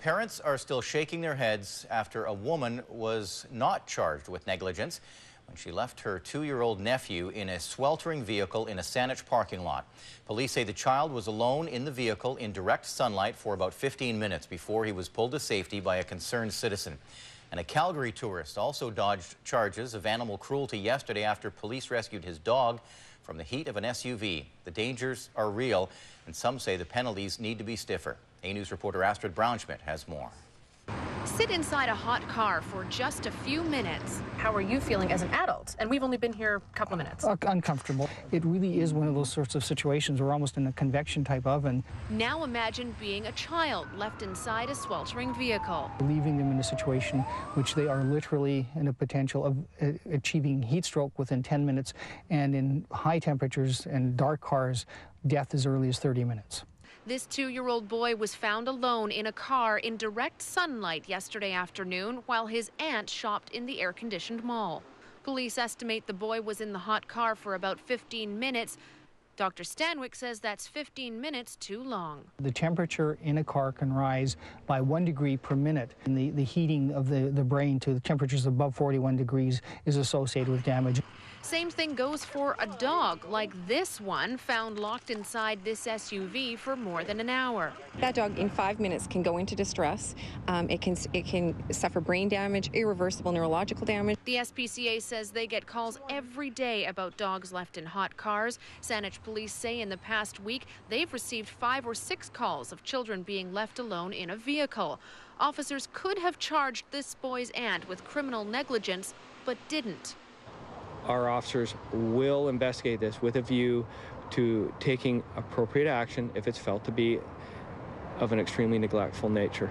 Parents are still shaking their heads after a woman was not charged with negligence when she left her 2-year-old nephew in a sweltering vehicle in a Saanich parking lot. Police say the child was alone in the vehicle in direct sunlight for about 15 minutes before he was pulled to safety by a concerned citizen. And a Calgary tourist also dodged charges of animal cruelty yesterday after police rescued his dog from the heat of an SUV. The dangers are real, and some say the penalties need to be stiffer. A-News reporter Astrid Brownschmidt has more. Sit inside a hot car for just a few minutes. How are you feeling as an adult? And we've only been here a couple of minutes. Uncomfortable. It really is one of those sorts of situations we're almost in a convection type oven. Now imagine being a child left inside a sweltering vehicle. Leaving them in a situation which they are literally in a potential of achieving heat stroke within 10 minutes, and in high temperatures and dark cars, death as early as 30 minutes. This 2-year-old boy was found alone in a car in direct sunlight yesterday afternoon while his aunt shopped in the air-conditioned mall. Police estimate the boy was in the hot car for about 15 minutes. Dr. Stanwyck says that's 15 minutes too long. The temperature in a car can rise by 1 degree per minute, and the heating of the brain to the temperatures above 41 degrees is associated with damage. Same thing goes for a dog, like this one found locked inside this SUV for more than an hour. That dog in 5 minutes can go into distress. It can suffer brain damage, irreversible neurological damage. The SPCA says they get calls every day about dogs left in hot cars. Saanich police say in the past week they've received 5 or 6 calls of children being left alone in a vehicle. Officers could have charged this boy's aunt with criminal negligence, but didn't. Our officers will investigate this with a view to taking appropriate action if it's felt to be of an extremely neglectful nature.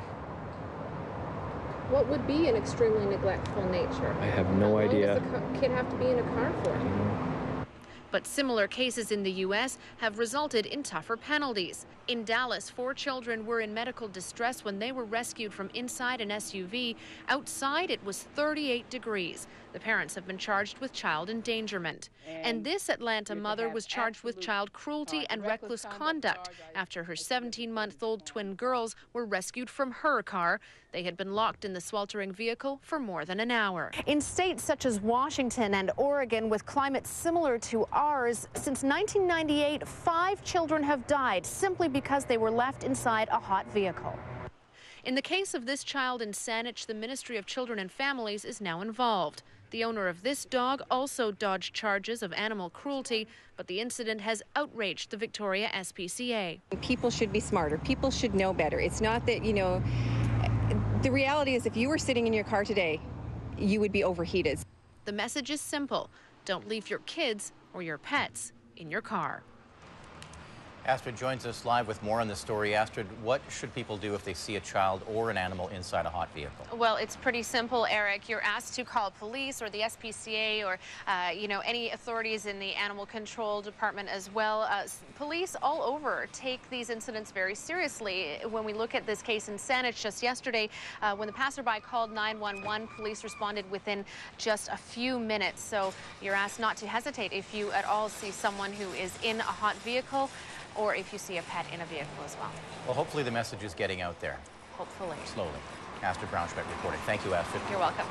What would be an extremely neglectful nature? I have no idea. How long does the kid have to be in a car for? But similar cases in the U.S. have resulted in tougher penalties. In Dallas, 4 children were in medical distress when they were rescued from inside an SUV. Outside, it was 38 degrees. The parents have been charged with child endangerment. And this Atlanta mother was charged with child cruelty and reckless conduct after her 17-month-old twin girls were rescued from her car. They had been locked in the sweltering vehicle for more than an hour. In states such as Washington and Oregon with climates similar to ours, since 1998, 5 children have died simply because they were left inside a hot vehicle. In the case of this child in Saanich, the Ministry of Children and Families is now involved. The owner of this dog also dodged charges of animal cruelty, but the incident has outraged the Victoria SPCA. People should be smarter. People should know better. It's not that, the reality is if you were sitting in your car today, you would be overheated. The message is simple. Don't leave your kids or your pets in your car. Astrid joins us live with more on this story. Astrid, what should people do if they see a child or an animal inside a hot vehicle? Well, it's pretty simple, Eric. You're asked to call police or the SPCA or, any authorities in the animal control department as well. Police all over take these incidents very seriously. When we look at this case in Saanich just yesterday, when the passerby called 911, police responded within just a few minutes. So you're asked not to hesitate if you at all see someone who is in a hot vehicle, or if you see a pet in a vehicle as well. Well, hopefully the message is getting out there. Hopefully. Slowly. Astrid Brownschmidt reporting. Thank you, Astrid. You're welcome.